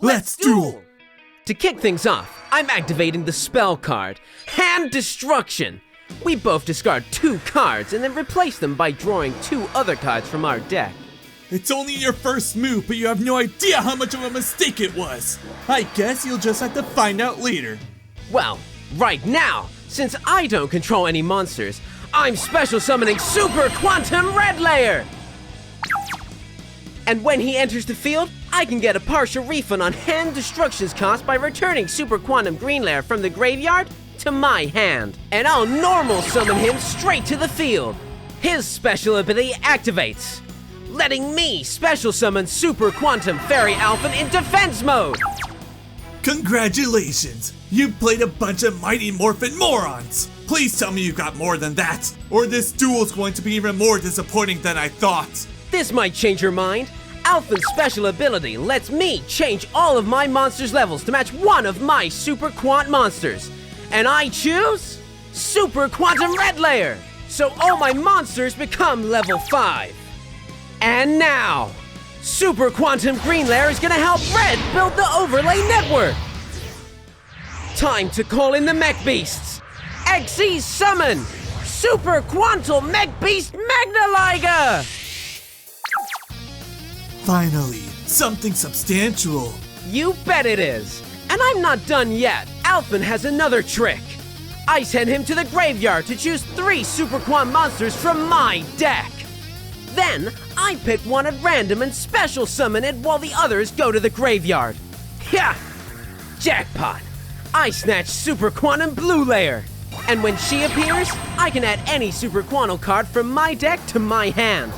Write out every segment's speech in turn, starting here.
Let's duel! To kick things off, I'm activating the spell card, Hand Destruction. We both discard 2 cards and then replace them by drawing 2 other cards from our deck. It's only your first move, but you have no idea how much of a mistake it was. I guess you'll just have to find out later. Well, right now, since I don't control any monsters, I'm special summoning Super Quantum Red Layer! And when he enters the field, I can get a partial refund on Hand Destruction's cost by returning Super Quantum Green Layer from the graveyard to my hand. And I'll normal summon him straight to the field. His special ability activates, letting me special summon Super Quantum Fairy Alpha in defense mode. Congratulations! You played a bunch of Mighty Morphin morons! Please tell me you got more than that, or this duel's going to be even more disappointing than I thought. This might change your mind. Alpha's special ability lets me change all of my monsters' levels to match one of my Super Quant monsters. And I choose Super Quantum Red Layer, so all my monsters become level 5. And now, Super Quantum Green Layer is gonna help Red build the overlay network. Time to call in the Mech Beasts. XE Summon, Super Quantum Mech Beast Magnaliga! Finally, something substantial. You bet it is. And I'm not done yet. Alphen has another trick. I send him to the graveyard to choose 3 Super Quant monsters from my deck. Then, I pick one at random and special summon it while the others go to the graveyard. Yeah! Jackpot! I snatch Super Quantum Blue Layer. And when she appears, I can add any Super Quantum card from my deck to my hand.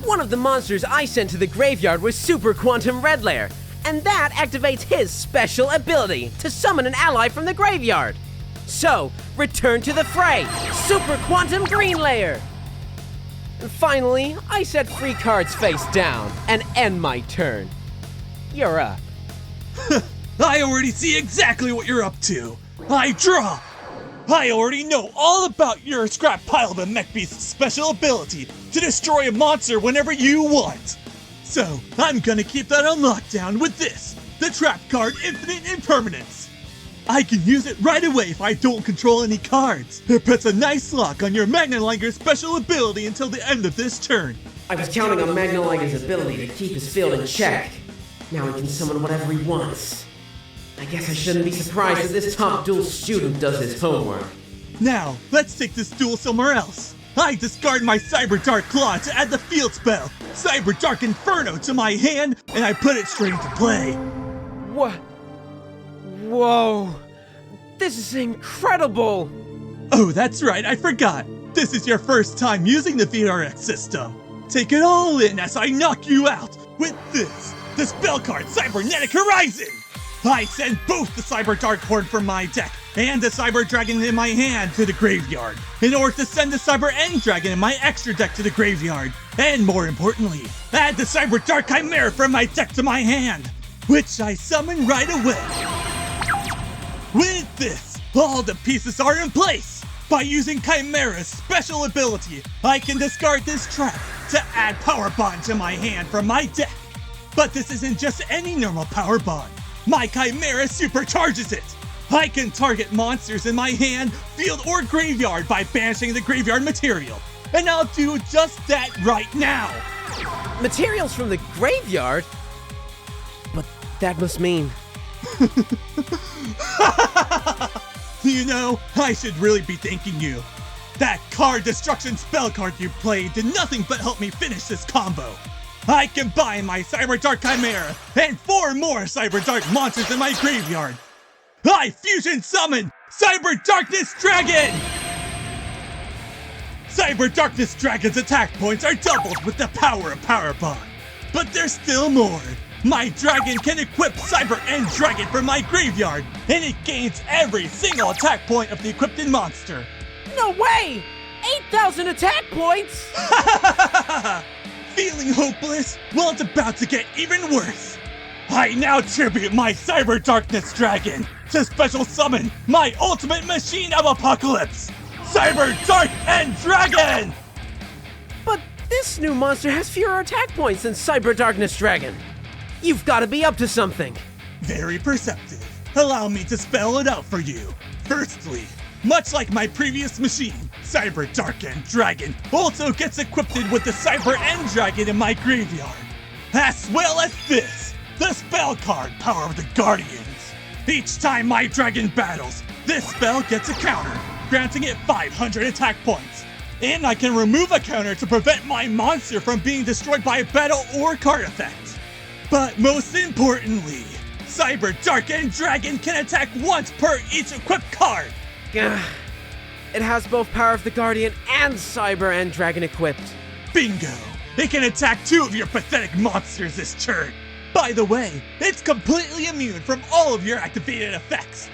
One of the monsters I sent to the graveyard was Super Quantum Red Layer, and that activates his special ability to summon an ally from the graveyard. So, return to the fray, Super Quantum Green Layer. And finally, I set 3 cards face down and end my turn. You're up. I already see exactly what you're up to. I draw. I already know all about your scrap pile of a Mech Beast's special ability to destroy a monster whenever you want. So, I'm gonna keep that on lockdown with this, the trap card Infinite Impermanence. I can use it right away if I don't control any cards. It puts a nice lock on your Magnaliger's special ability until the end of this turn. I was counting on Magnaliger's ability to keep his field in check. Now he can summon whatever he wants. I guess I shouldn't be surprised that this top duel student does his homework. Now, let's take this duel somewhere else. I discard my Cyberdark Claw to add the field spell, Cyberdark Inferno, to my hand, and I put it straight into play. What? Whoa. This is incredible. Oh, that's right, I forgot. This is your first time using the VRX system. Take it all in as I knock you out with this, the spell card Cybernetic Horizon. I send both the Cyberdark Horde from my deck and the Cyber Dragon in my hand to the graveyard in order to send the Cyber End Dragon in my extra deck to the graveyard. And more importantly, add the Cyberdark Chimera from my deck to my hand, which I summon right away. With this, all the pieces are in place. By using Chimera's special ability, I can discard this trap to add Power Bond to my hand from my deck. But this isn't just any normal Power Bond. My Chimera supercharges it! I can target monsters in my hand, field, or graveyard by banishing the graveyard material. And I'll do just that right now! Materials from the graveyard? But that must mean... You know, I should really be thanking you. That card destruction spell card you played did nothing but help me finish this combo. I combine my Cyberdark Chimera and 4 more Cyberdark monsters in my graveyard. I fusion summon Cyber Darkness Dragon! Cyber Darkness Dragon's attack points are doubled with the power of Power Bond. But there's still more. My dragon can equip Cyber End Dragon from my graveyard, and it gains every single attack point of the equipped monster. No way! 8,000 attack points? Feeling hopeless? Well, it's about to get even worse. I now tribute my Cyber Darkness Dragon to special summon my ultimate machine of apocalypse, Cyber Dark End Dragon! But this new monster has fewer attack points than Cyber Darkness Dragon. You've got to be up to something. Very perceptive. Allow me to spell it out for you. Firstly, much like my previous machine, Cyberdark End Dragon also gets equipped with the Cyber End Dragon in my graveyard. As well as this, the spell card, Power of the Guardians. Each time my dragon battles, this spell gets a counter, granting it 500 attack points. And I can remove a counter to prevent my monster from being destroyed by a battle or card effect. But most importantly, Cyberdark End Dragon can attack once per each equipped card. It has both Power of the Guardian and Cyber End Dragon equipped. Bingo! It can attack 2 of your pathetic monsters this turn. By the way, it's completely immune from all of your activated effects.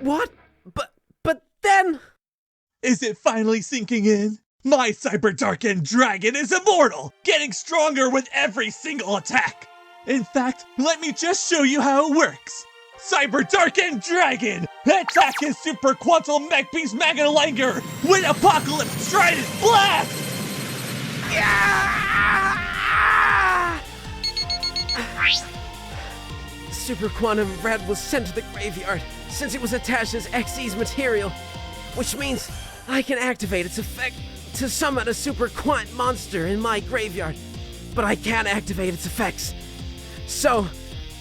What? But then... Is it finally sinking in? My Cyberdark End Dragon is immortal, getting stronger with every single attack. In fact, let me just show you how it works. Cyberdark End Dragon! Attack his Super Quantum Mech Beast Magalanger with Apocalypse Trident Blast! Super Quantum Red was sent to the graveyard since it was attached as XE's material, which means I can activate its effect to summon a Super Quant monster in my graveyard, but I can't activate its effects. So,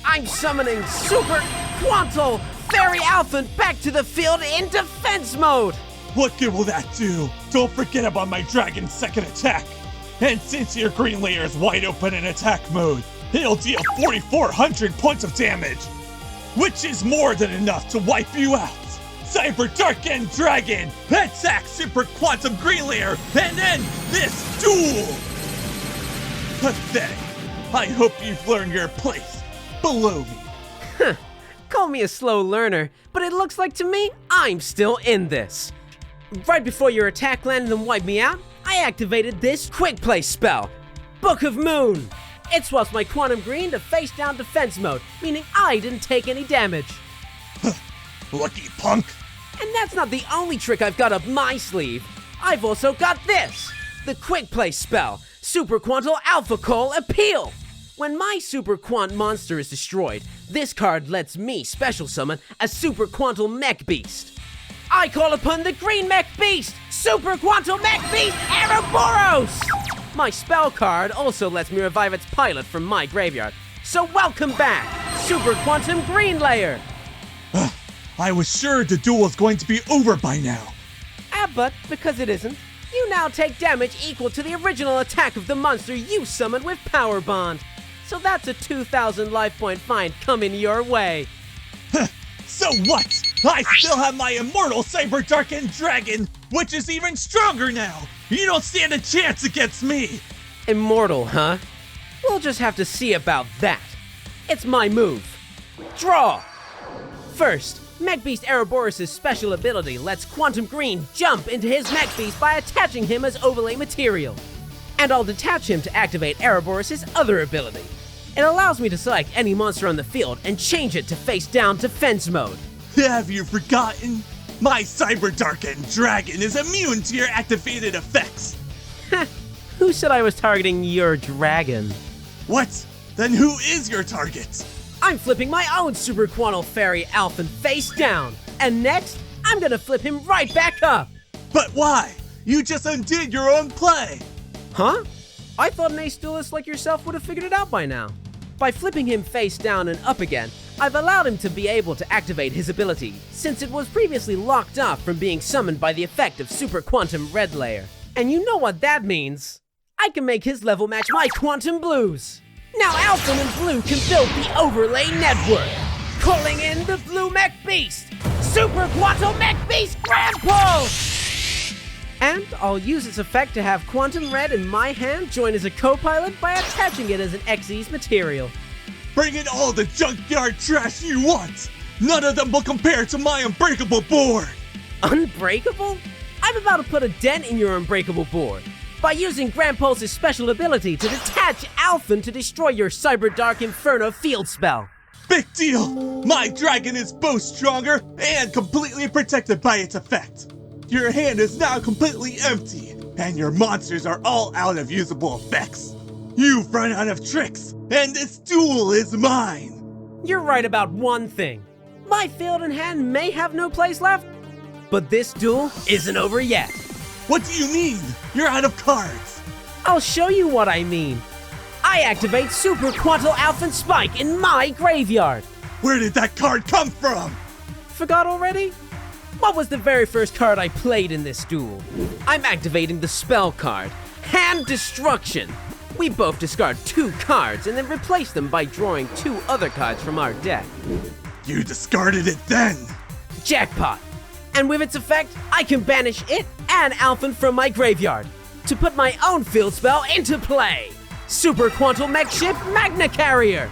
I'm summoning Super Quantal Fairy Alpha back to the field in defense mode! What good will that do? Don't forget about my dragon's second attack. And since your green layer is wide open in attack mode, it'll deal 4,400 points of damage, which is more than enough to wipe you out. Cyberdark End Dragon, attack Super Quantum Green Layer, and end this duel! Pathetic. I hope you've learned your place below me. Call me a slow learner, but it looks like to me I'm still in this. Right before your attack landed and wiped me out, I activated this quick play spell, Book of Moon. It swaps my Quantum Green to face down defense mode, meaning I didn't take any damage. Lucky punk. And that's not the only trick I've got up my sleeve. I've also got this, the quick play spell, Super Quantal Alpha Coal Appeal. When my Super Quant monster is destroyed, this card lets me special summon a Super Quantal Mech Beast. I call upon the Green Mech Beast, Super Quantal Mech Beast Ouroboros! My spell card also lets me revive its pilot from my graveyard. So welcome back, Super Quantum Green Layer! I was sure the duel was going to be over by now. But because it isn't, you now take damage equal to the original attack of the monster you summoned with Power Bond. So that's a 2,000 life point fine coming your way. So what? I still have my immortal Cyberdark End Dragon, which is even stronger now. You don't stand a chance against me. Immortal, huh? We'll just have to see about that. It's my move. Draw! First, Mech Beast Ouroboros' special ability lets Quantum Green jump into his Mech Beast by attaching him as overlay material. And I'll detach him to activate Ouroboros' other ability. It allows me to select any monster on the field and change it to face down defense mode. Have you forgotten? My Cyberdark End Dragon is immune to your activated effects. Who said I was targeting your dragon? What? Then who is your target? I'm flipping my own Super Quantal Fairy Alpha face down. And next, I'm gonna flip him right back up. But why? You just undid your own play. Huh? I thought an ace duelist like yourself would have figured it out by now. By flipping him face down and up again, I've allowed him to be able to activate his ability, since it was previously locked off from being summoned by the effect of Super Quantum Red Layer. And you know what that means. I can make his level match my Quantum Blues. Now Alpha and Blue can build the overlay network. Calling in the Blue Mech Beast, Super Quantum Mech Beast Grand Pull! And I'll use its effect to have Quantum Red in my hand join as a co-pilot by attaching it as an XE's material. Bring in all the junkyard trash you want! None of them will compare to my unbreakable board! Unbreakable? I'm about to put a dent in your unbreakable board by using Grand Pulse's special ability to detach Alphen to destroy your Cyberdark Inferno field spell. Big deal! My dragon is both stronger and completely protected by its effect. Your hand is now completely empty, and your monsters are all out of usable effects. You've run out of tricks, and this duel is mine! You're right about one thing. My field in hand may have no place left, but this duel isn't over yet. What do you mean? You're out of cards. I'll show you what I mean. I activate Super Quantum Alpha Spike in my graveyard. Where did that card come from? Forgot already? What was the very first card I played in this duel? I'm activating the spell card, Hand Destruction. We both discard 2 cards and then replace them by drawing 2 other cards from our deck. You discarded it then. Jackpot! And with its effect, I can banish it and Alphen from my graveyard to put my own field spell into play. Super Quantum Mech Ship Magna Carrier.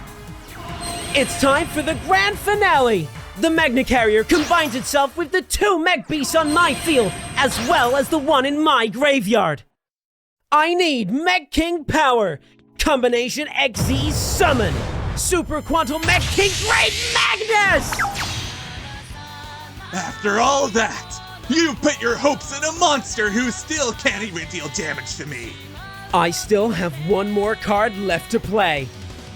It's time for the grand finale. The Magna Carrier combines itself with the 2 mech beasts on my field, as well as the one in my graveyard. I need Mech King power. Combination XZ Summon. Super Quantum Mech King Great Magnus! After all that, you put your hopes in a monster who still can't even deal damage to me. I still have one more card left to play.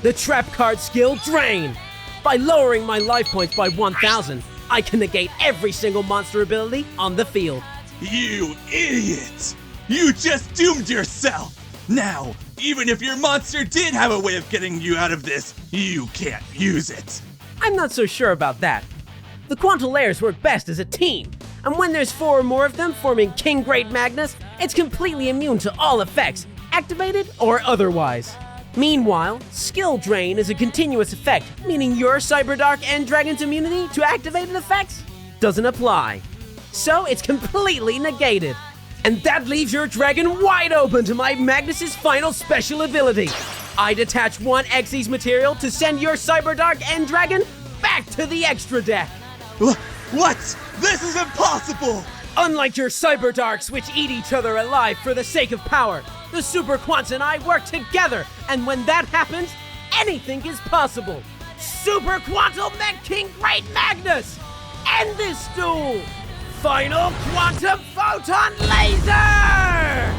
The trap card skill Drain. By lowering my life points by 1,000, I can negate every single monster ability on the field. You idiot! You just doomed yourself! Now, even if your monster did have a way of getting you out of this, you can't use it. I'm not so sure about that. The Quantum Layers work best as a team, and when there's 4 or more of them forming King Great Magnus, it's completely immune to all effects, activated or otherwise. Meanwhile, Skill Drain is a continuous effect, meaning your Cyberdark and Dragon's immunity to activated effects doesn't apply. So it's completely negated. And that leaves your dragon wide open to my Magnus's final special ability. I detach 1 Xyz material to send your Cyberdark and Dragon back to the extra deck. What? This is impossible! Unlike your Cyberdarks, which eat each other alive for the sake of power, the Super Quants and I work together, and when that happens, anything is possible. Super Quantum Mech King Great Magnus! End this duel! Final Quantum Photon Laser!